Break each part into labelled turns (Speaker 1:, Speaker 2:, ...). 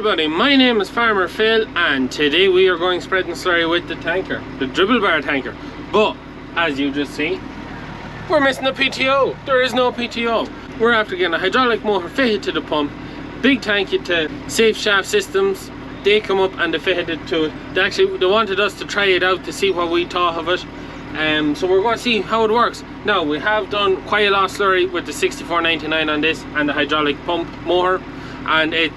Speaker 1: everybody, my name is Farmer Phil and today we are going spreading slurry with the tanker, the dribble bar tanker. But as you just see, we're missing a PTO. There is no PTO. We're after getting a hydraulic motor fitted to the pump. Big thank you to Safeshaftsystems. They come up and they fitted it to it. They wanted us to try it out to see what we thought of it. So we're going to see how it works. Now we have done quite a lot of slurry with the 6499 on this and the hydraulic pump motor, and it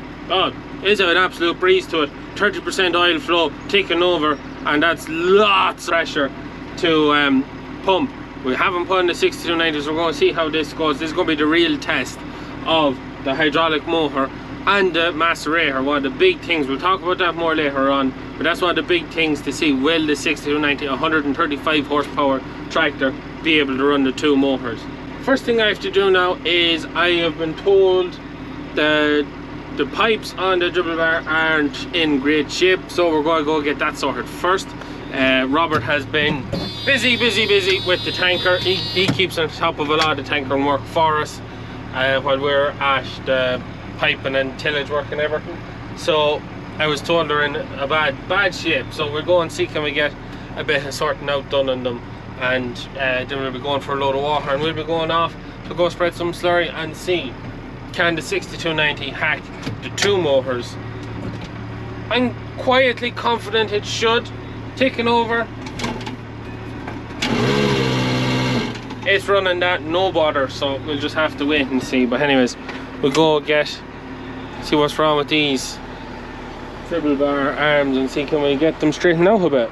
Speaker 1: is an absolute breeze to it. 30% oil flow taking over, and that's lots of pressure to pump. We haven't put in the 6290s. We're going to see how this goes. This is going to be the real test of the hydraulic motor and the macerator. One of the big things, we'll talk about that more later on, but that's one of the big things to see. Will the 6290 135 horsepower tractor be able to run the two motors? First thing I have to do now is, I have been told the pipes on the dribble bar aren't in great shape, so we're going to go get that sorted first. Robert has been busy with the tanker. He keeps on top of a lot of the tankering work for us while we're at the piping and tillage work and everything. So I was told they're in a bad shape, so we'll go and see can we get a bit of sorting out done on them, and then we'll be going for a load of water, and we'll be going off to go spread some slurry and see can the 6290 hack the two motors. I'm quietly confident it should. Taking over, it's running that no bother, so we'll just have to wait and see. But anyways, we'll go see what's wrong with these dribble bar arms and see can we get them straightened out a bit.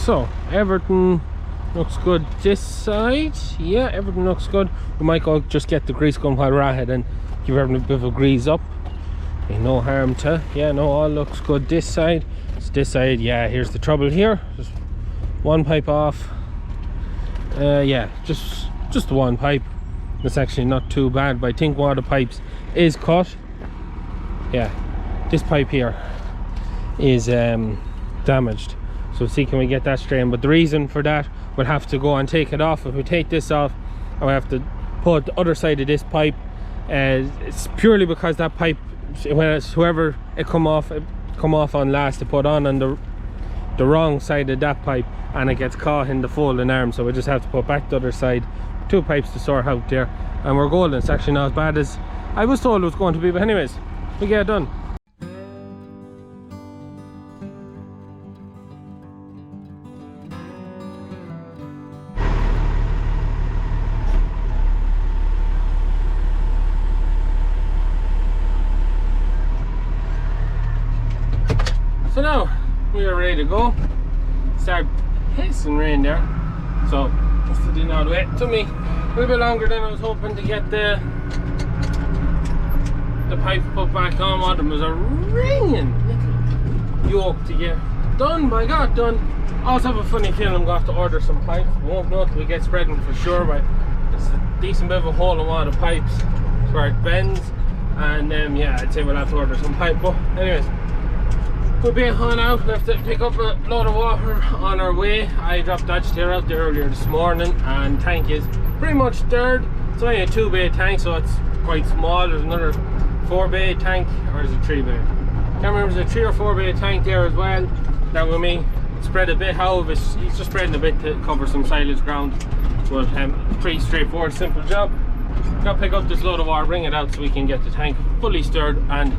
Speaker 1: So everything looks good this side. Yeah, everything looks good. We might go just get the grease gun while we're at it and give everything a bit of a grease up. No harm to. Yeah, no, all looks good this side. So this side, yeah, here's the trouble here. Just one pipe off. Yeah, just one pipe. It's actually not too bad, but I think one of the pipes is cut. Yeah, this pipe here is damaged. So see can we get that straightened. But the reason for that, we'll have to go and take it off. If we take this off, and we have to put the other side of this pipe, it's purely because that pipe, when it's whoever it come off on last, to put on the wrong side of that pipe, and it gets caught in the folding arm. So we just have to put back the other side. Two pipes to sort out there, and we're golden. It's actually not as bad as I was told it was going to be, but anyways, we get it done. So now we are ready to go. Start hissing rain there, so that's the thing out of the way. It took me a little bit longer than I was hoping to get the pipe put back on. One of them was a ringing little yoke to get done, but I got done. I also have a funny feeling I'm going to have to order some pipes. We won't know till we get spreading for sure, but it's a decent bit of a hole in one of the pipes where it bends, and yeah, I'd say we'll have to order some pipe. But anyways, we'll be on out. We have to pick up a load of water on our way. I dropped that stair out there earlier this morning, and tank is pretty much stirred. It's only a 2-bay tank, so it's quite small. There's another 4-bay tank, or is it 3-bay? Can't remember, there's a 3 or 4-bay tank there as well. That with me spread a bit out. He's just spreading a bit to cover some silage ground. But pretty straightforward, simple job. Gotta pick up this load of water, bring it out so we can get the tank fully stirred and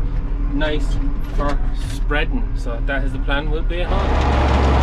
Speaker 1: nice for spreading. So that is the plan. We'll be on.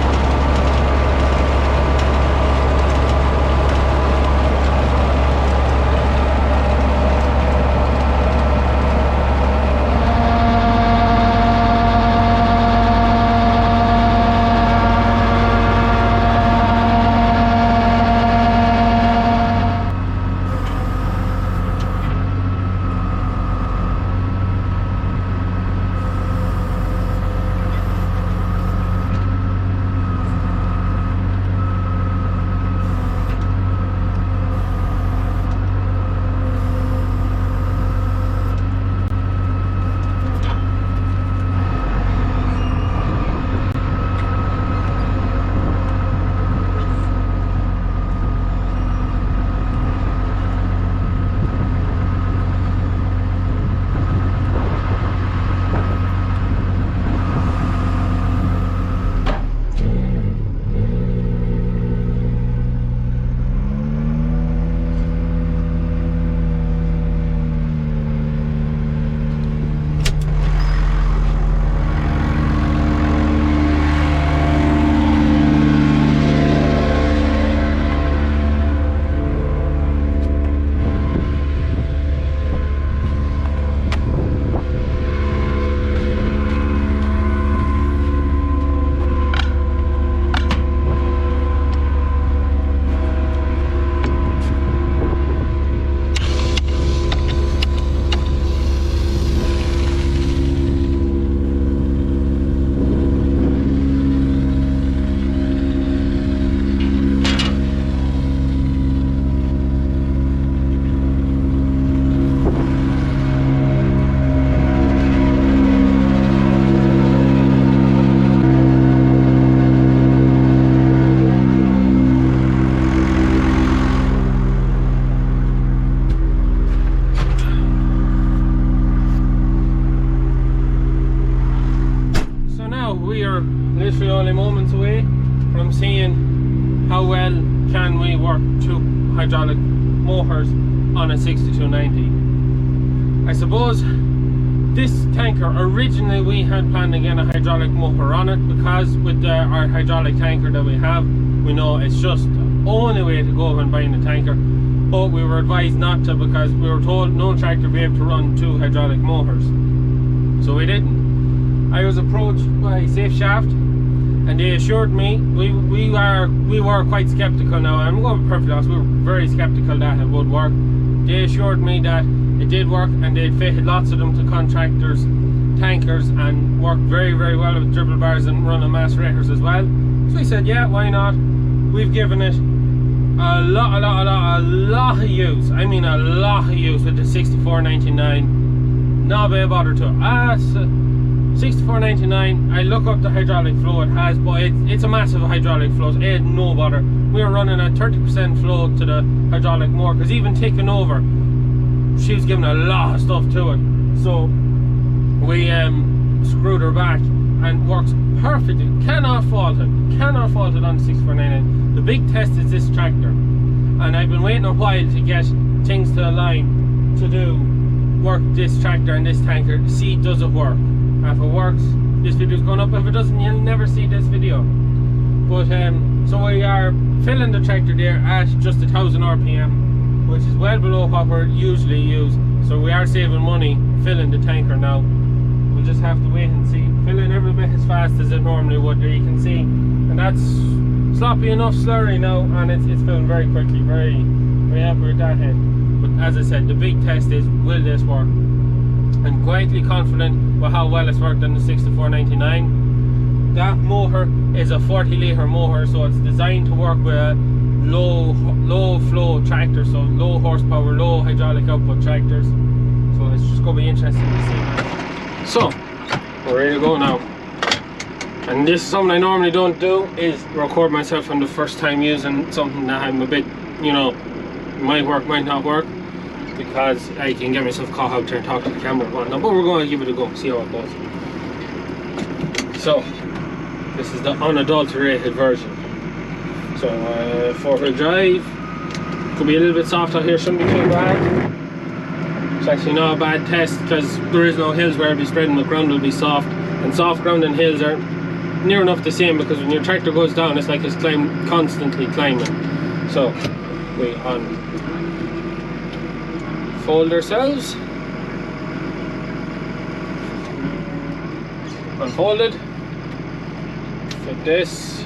Speaker 1: we are literally only moments away from seeing how well can we work two hydraulic motors on a 6290. I suppose this tanker, originally we had planned to get a hydraulic motor on it, because with our hydraulic tanker that we have, we know it's just the only way to go when buying a tanker. But we were advised not to, because we were told no tractor would be able to run two hydraulic motors. So we didn't. I was approached by Safeshaft, and they assured me, we were quite skeptical now. I'm going to be perfectly honest, we were very skeptical that it would work. They assured me that it did work, and they'd fitted lots of them to contractors' tankers and worked very, very well with dribble bars and running macerators as well. So we said, yeah, why not? We've given it a lot of use. I mean a lot of use with the 6499. Not very bothered to. 6499, I look up the hydraulic flow it has, but it's a massive hydraulic flow. It had no bother. We were running at 30% flow to the hydraulic motor, because even taking over, she was giving a lot of stuff to it. So we screwed her back, and works perfectly. Cannot fault it on the 6499. The big test is this tractor, and I've been waiting a while to get things to align to do work this tractor and this tanker to see does it work. If it works, this video's going up. If it doesn't, you'll never see this video. But so we are filling the tractor there at just 1000 RPM, which is well below what we're usually use. So we are saving money filling the tanker now. We'll just have to wait and see. Filling every bit as fast as it normally would. There you can see, and that's sloppy enough slurry now, and it's filling very quickly. Very happy with that end. But as I said, the big test is, will this work? I'm quietly confident with how well it's worked on the 6499. That motor is a 40 litre motor, so it's designed to work with a low flow tractor, so low horsepower, low hydraulic output tractors. So it's just going to be interesting to see. So we're ready to go now. And this is something I normally don't do, is record myself on the first time using something that I'm a bit, you know, might work, might not work, because I can get myself caught out there and talk to the camera and whatnot. But we're going to give it a go, see how it goes. So this is the unadulterated version. So 4-wheel drive, could be a little bit soft out here, shouldn't be too bad. It's actually not a bad test, because there is no hills where it'll be spreading, the ground will be soft, and soft ground and hills are near enough the same, because when your tractor goes down, it's like it's constantly climbing. So we unfold ourselves, unfolded, fit this,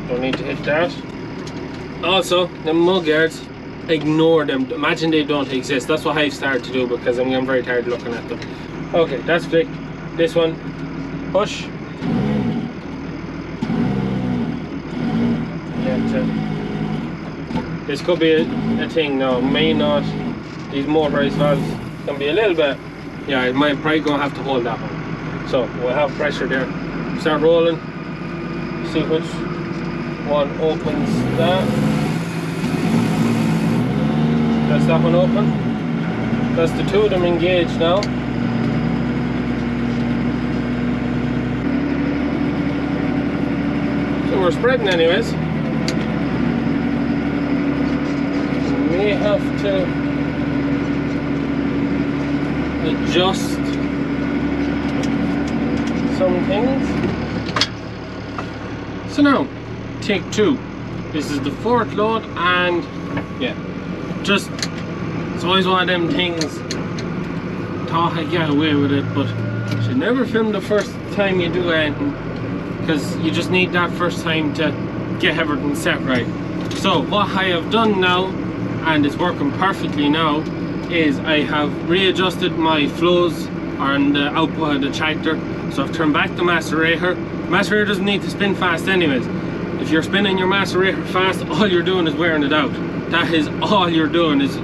Speaker 1: don't need to hit that. Also, the mug guards, ignore them, imagine they don't exist. That's what I've started to do, because I'm very tired looking at them. Okay, that's flicked. This one, push. This could be a thing now, may not. These motorized valves can be a little bit, yeah, I might probably gonna have to hold that one. So we'll have pressure there. Start rolling, see which one opens that. That's that one open. That's the two of them engaged now. So we're spreading anyways. We have to adjust some things. So now, take two. This is the fourth load, and yeah, just, it's always one of them things, thought I'd get away with it, but you should never film the first time you do anything, because you just need that first time to get everything set right. So what I have done now, and it's working perfectly now, is I have readjusted my flows on the output of the tractor. So I've turned back the macerator. Macerator doesn't need to spin fast anyways. If you're spinning your macerator fast, all you're doing is wearing it out. That is all you're doing, is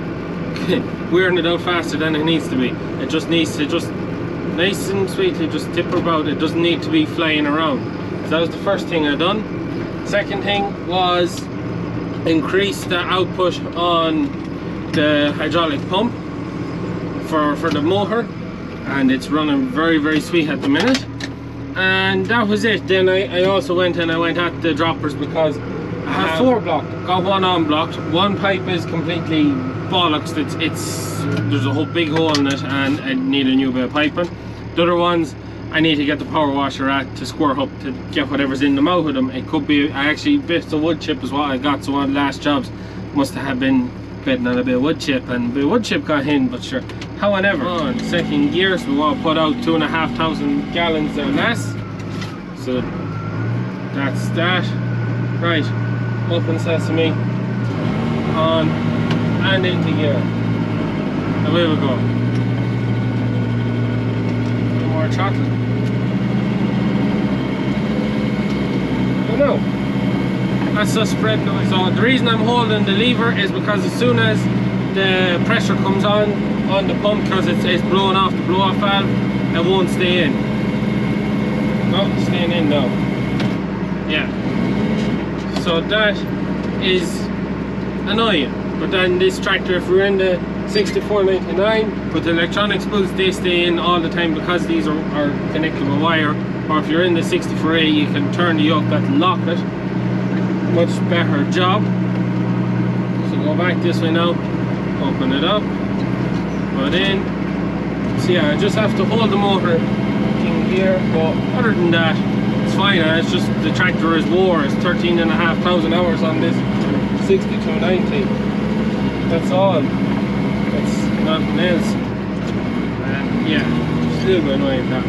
Speaker 1: wearing it out faster than it needs to be. It just needs to just nice and sweetly just tip about. It doesn't need to be flying around. So that was the first thing I done. Second thing was increase the output on the hydraulic pump for the motor, and it's running very sweet at the minute. and that was it. Then I also went and I went at the droppers because I have 4 blocked. Got 1 unblocked. One pipe is completely bollocks. There's a whole big hole in it and I need a new bit of piping. The other ones I need to get the power washer at to square up to get whatever's in the mouth of them. It could be, I actually bits of wood chip is what I got, so one of the last jobs must have been betting on a bit of wood chip, and a bit of wood chip got in, but sure. However, on second gear, so we want to put out 2,500 gallons or less. So that's that. Right, open sesame, on and into gear. Away we go. More chocolate. Oh no, that's just spread noise. So the reason I'm holding the lever is because as soon as the pressure comes on the pump, because it's blowing off the blow-off valve, it won't stay in. Oh, it's staying in now. Yeah. So that is annoying. But then this tractor, if we're in the 6499 with the electronic spools, they stay in all the time because these are connected with wire. Or if you're in the 64A, you can turn the yoke that lock it. Much better job. So go back this way now, open it up, put in. So yeah, I just have to hold the motor in here, but other than that, it's fine. It's just the tractor is wore. It's 13,500 hours on this 6290. That's all. It's nothing else. And yeah, still bit annoying that.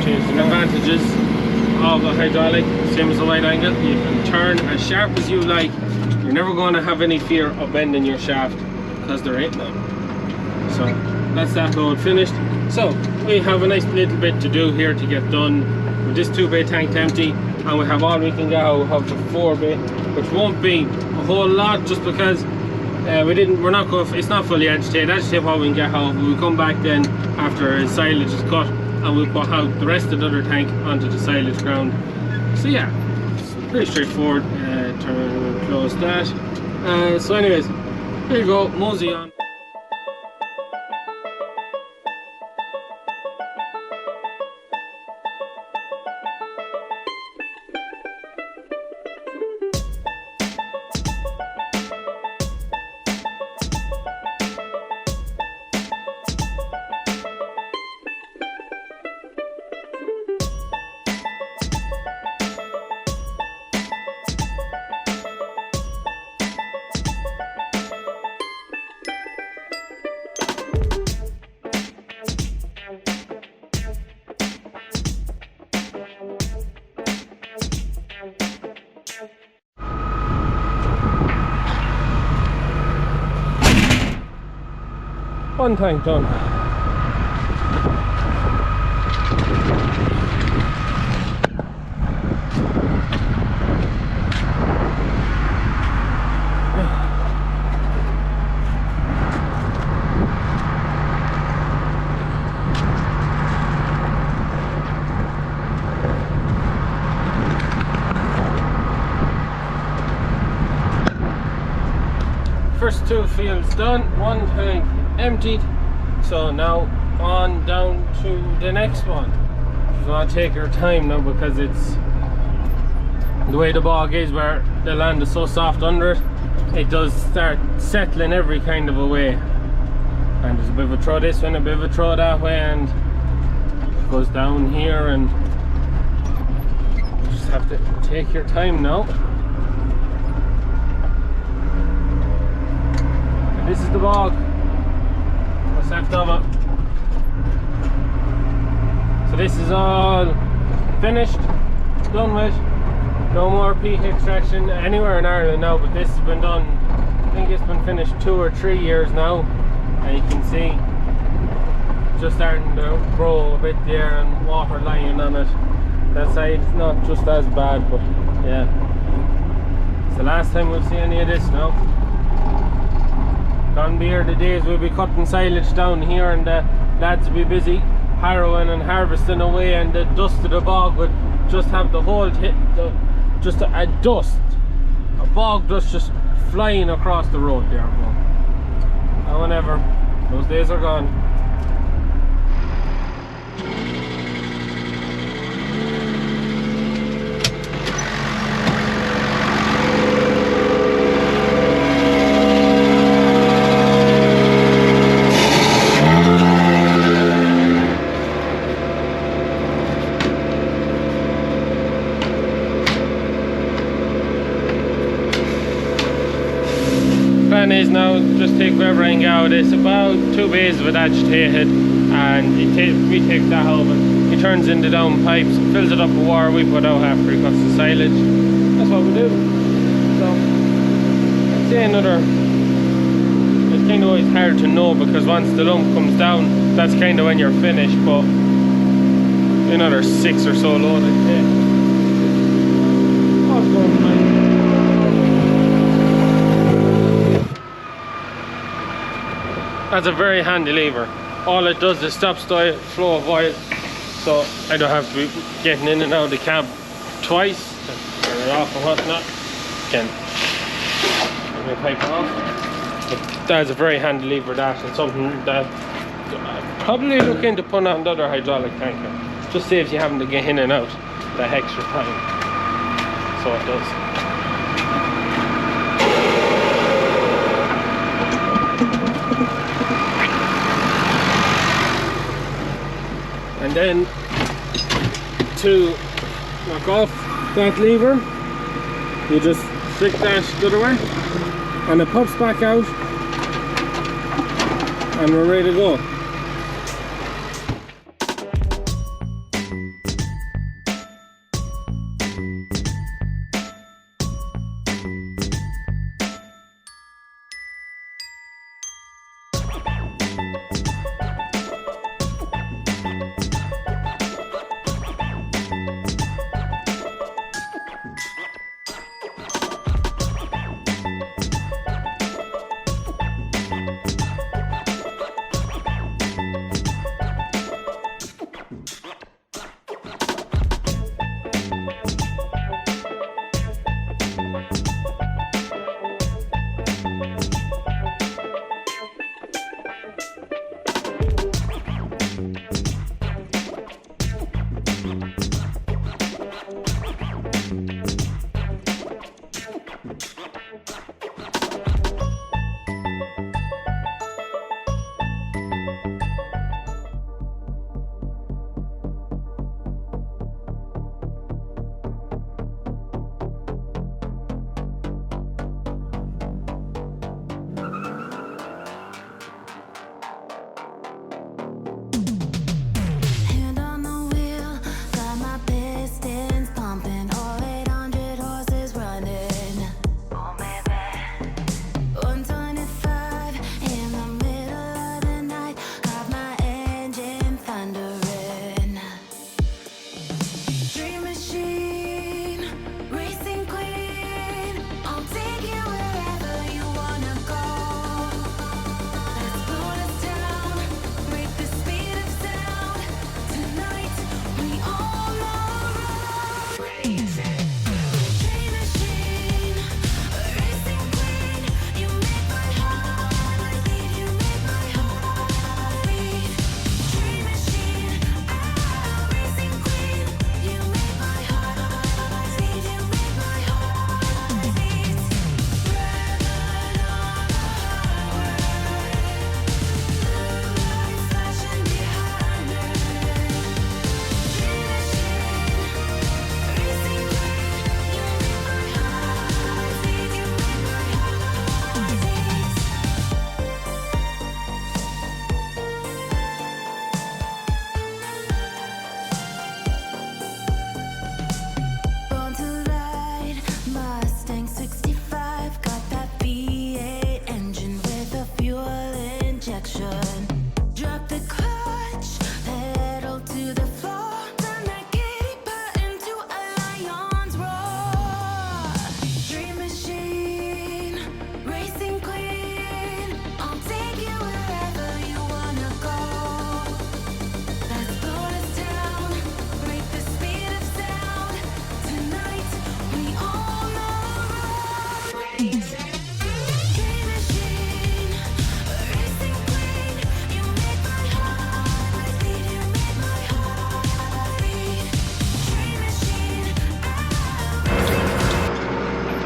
Speaker 1: Change the advantages of the hydraulic, same as the wide angle. You can turn as sharp as you like. You're never going to have any fear of bending your shaft because there ain't none. So that's that load finished. So we have a nice little bit to do here to get done with this 2-bay tank to empty, and we have all we can get out of the 4-bay, which won't be a whole lot just because we're not going. It's not fully agitated. Agitate what we can get out. We'll come back then after his silage is cut, and we'll put out the rest of the other tank onto the silage ground. So yeah, it's pretty straightforward. Turn and close that. So anyways, here you go, mosey on. One tank done. First 2 fields done, 1 tank emptied. So now on down to the next one. Just want to take your time now because it's the way the bog is, where the land is so soft under it, it does start settling every kind of a way, and there's a bit of a throw this way and a bit of a throw that way, and it goes down here, and you just have to take your time now. And this is the bog. What's left of it. So this is all finished, done with. No more peat extraction anywhere in Ireland now, but this has been done, I think it's been finished 2 or 3 years now, and you can see just starting to grow a bit there and water lying on it. That side's not just as bad, but yeah, it's the last time we'll see any of this now. Gone be here the days we'll be cutting silage down here and the lads will be busy harrowing and harvesting away, and the dust of the bog would just have the whole just a dust, a bog dust just flying across the road there. But whenever those days are gone. take everything out. It's about 2 bays of it agitated, and we take that out of it. He turns in the down pipes, fills it up with water. We put out after he cuts the silage. That's what we do. So I'd say it's kind of always hard to know, because once the lump comes down, that's kind of when you're finished. But another 6 or so load, I'd say. Oh, it's going fine. That's a very handy lever. All it does is stops the flow of oil, so I don't have to be getting in and out of the cab twice to turn it off and whatnot. Again, let me pipe it off. But that's a very handy lever, that, and something that I'd probably look into putting on another hydraulic tanker. Just saves you having to get in and out that extra time. So it does. And then to knock off that lever, you just flick that the other way and it pops back out and we're ready to go.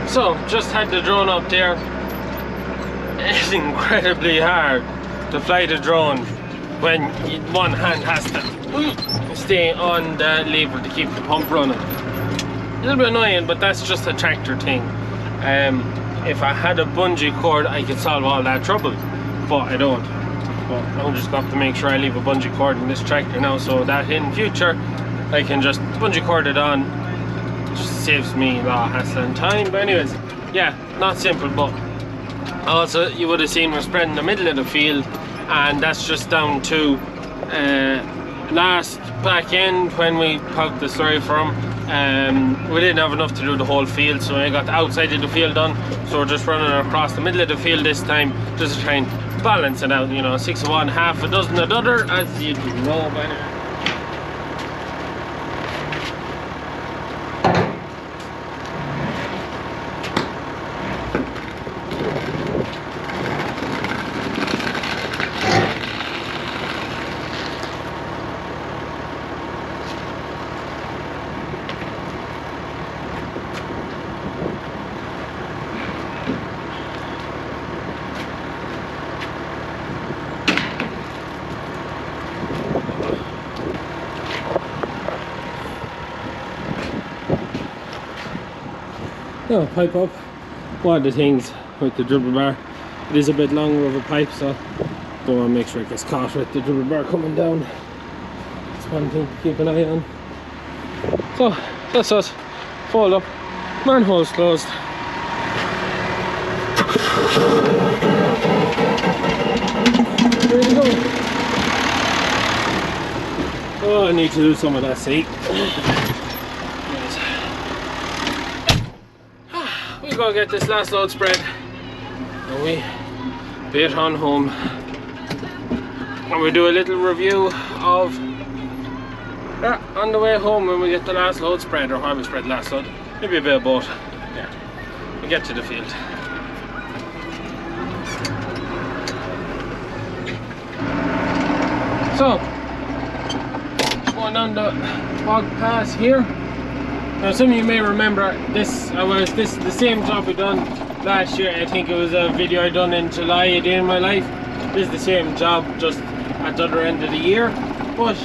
Speaker 1: So, just had the drone up there. It's incredibly hard to fly the drone when one hand has to stay on the lever to keep the pump running. A little bit annoying, but that's just a tractor thing. if I had a bungee cord I could solve all that trouble, but I don't. But I'm just going to have to make sure I leave a bungee cord in this tractor now, so that in future I can just bungee cord it on. It just saves me a lot of hassle and time. But anyways, yeah, not simple, but also you would have seen we're spreading the middle of the field, and that's just down to last back end when we poked the slurry from. We didn't have enough to do the whole field, so I got the outside of the field done, so we're just running across the middle of the field this time just to try and balance it out, you know, 6 of one, half a dozen of the other, as you know by now. Oh, pipe up. One of the things with the dribble bar, it is a bit longer of a pipe, so don't want to make sure it gets caught with the dribble bar coming down. That's one thing to keep an eye on. So that's us. Fold up, manhole's closed. There you go. Oh, I need to do some of that seat. Go get this last load spread and we bait on home, and we do a little review of that on the way home when we get the last load spread, or how we spread the last load, maybe a bit of both. Yeah, we get to the field. So going on the bog pass here. Now some of you may remember this is the same job we done last year. I think it was a video I done in July, a day in my life. This is the same job, just at the other end of the year, but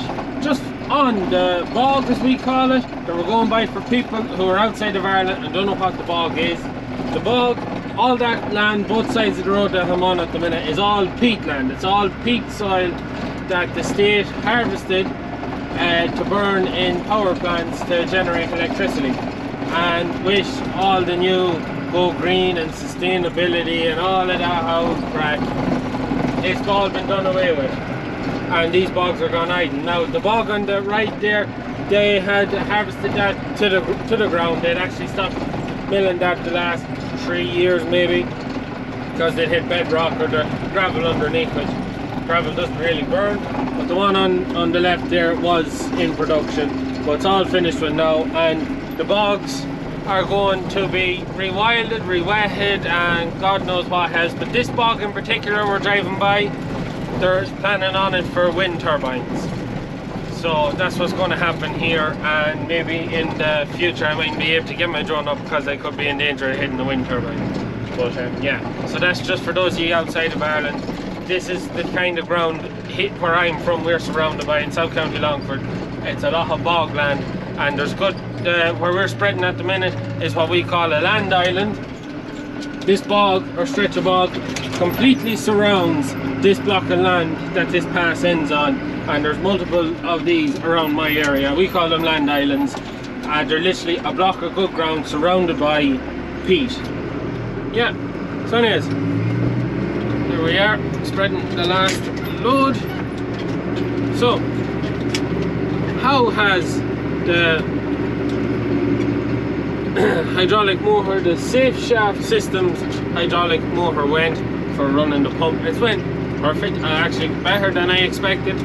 Speaker 1: just on the bog, as we call it, that we're going by for people who are outside of Ireland and don't know what the bog is. The bog, all that land both sides of the road that I'm on at the minute, is all peat land. It's all peat soil that the state harvested to burn in power plants to generate electricity, and with all the new go green and sustainability and all of that how crap, it's all been done away with, and these bogs are gone hiding. Now the bog on the right there, they had harvested that to the ground. They'd actually stopped milling that the last 3 years maybe, because they'd hit bedrock or the gravel underneath it. Gravel doesn't really burn, but the one on the left there was in production, but it's all finished with now, and the bogs are going to be rewilded, rewetted, and God knows what else. But this bog in particular we're driving by, they're planning on it for wind turbines, so that's what's going to happen here, and maybe in the future I might be able to get my drone up because I could be in danger of hitting the wind turbine. But yeah, so that's just for those of you outside of Ireland. This is the kind of ground where I'm from, we're surrounded by in South County Longford. It's a lot of bog land, and there's good, where we're spreading at the minute is what we call a land island. This bog, or stretch of bog, completely surrounds this block of land that this pass ends on, and there's multiple of these around my area. We call them land islands, and they're literally a block of good ground surrounded by peat. Yeah, so anyways, here we are, spreading the last load. So, how has the hydraulic motor, the Safeshaftsystems hydraulic motor went for running the pump? It's went perfect, actually better than I expected.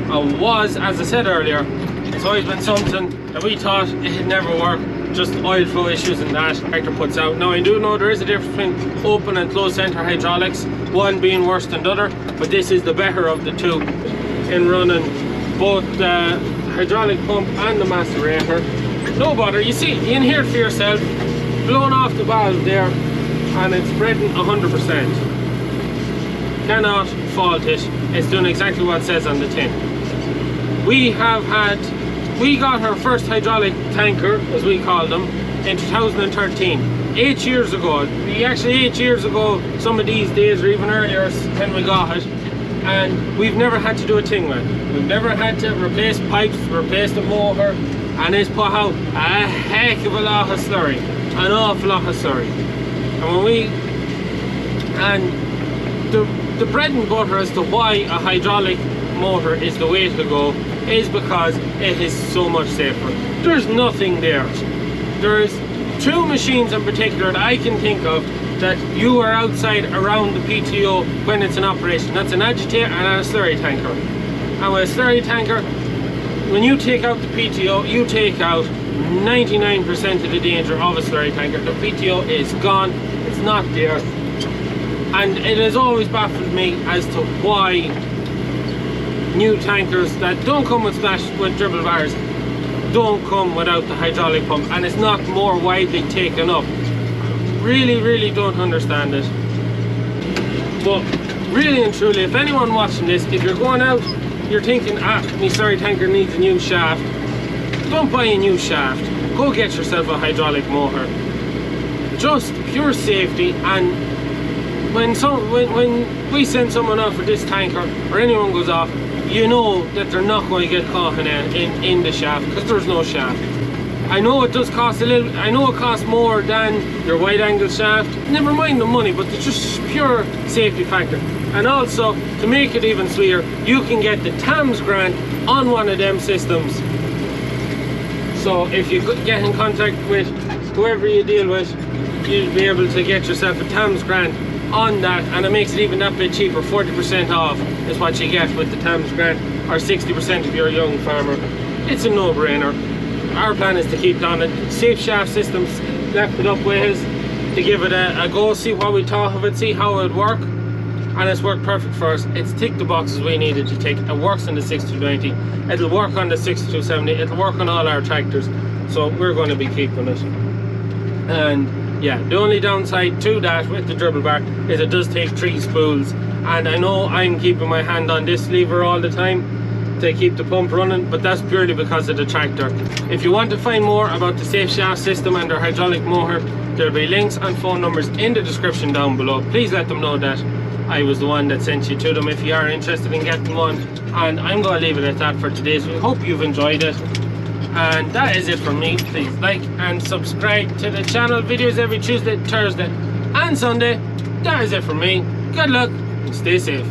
Speaker 1: As I said earlier, it's always been something that we thought it'd never work, just oil flow issues and that tractor puts out. Now I do know there is a difference between open and closed center hydraulics, one being worse than the other, but this is the better of the two in running both the hydraulic pump and the macerator. No bother, you see, you can hear it for yourself, blowing off the valve there, and it's spreading 100%. Cannot fault it, it's doing exactly what it says on the tin. We got our first hydraulic tanker, as we call them, in 2013. 8 years ago, actually 8 years ago, some of these days or even earlier when we got it, and we've never had to do a thing with it. We've never had to replace pipes, replace the motor, and it's put out a heck of a lot of slurry, an awful lot of slurry. And the bread and butter as to why a hydraulic motor is the way to go is because it is so much safer. There's nothing there. There's 2 machines in particular that I can think of that you are outside around the PTO when it's in operation. That's an agitator and a slurry tanker. And with a slurry tanker, when you take out the PTO, you take out 99% of the danger of a slurry tanker. The PTO is gone, it's not there. And it has always baffled me as to why new tankers that don't come with dribble bars don't come without the hydraulic pump, and it's not more widely taken up. Really don't understand it. But really and truly, if anyone watching this, if you're going out, you're thinking, my slurry tanker needs a new shaft, don't buy a new shaft. Go get yourself a hydraulic motor. Just pure safety. And when we send someone out for this tanker, or anyone goes off, you know that they're not going to get caught in the shaft, because there's no shaft. I know it does cost a little, I know it costs more than your wide angle shaft, never mind the money, but it's just pure safety factor. And also, to make it even sweeter, you can get the TAMS grant on one of them systems. So if you get in contact with whoever you deal with, you'll be able to get yourself a TAMS grant on that, and it makes it even that bit cheaper. 40% off is what you get with the TAMS grant, or 60% if you're a young farmer. It's a no-brainer. Our plan is to keep on it. Safeshaftsystems left it up with us to give it a go, see what we thought of it, see how it would work, and it's worked perfect for us. It's ticked the boxes we needed to tick. It works on the 6290, it'll work on the 6270, it'll work on all our tractors, so we're going to be keeping it. And yeah, the only downside to that with the dribble bar is it does take 3 spools, and I know I'm keeping my hand on this lever all the time to keep the pump running, but that's purely because of the tractor. If you want to find more about the safe shaft system and their hydraulic motor, there'll be links and phone numbers in the description down below. Please let them know that I was the one that sent you to them if you are interested in getting one. And I'm going to leave it at that for today, so we hope you've enjoyed it. And that is it from me. Please like and subscribe to the channel. Videos every Tuesday, Thursday and Sunday. That is it from me. Good luck and stay safe.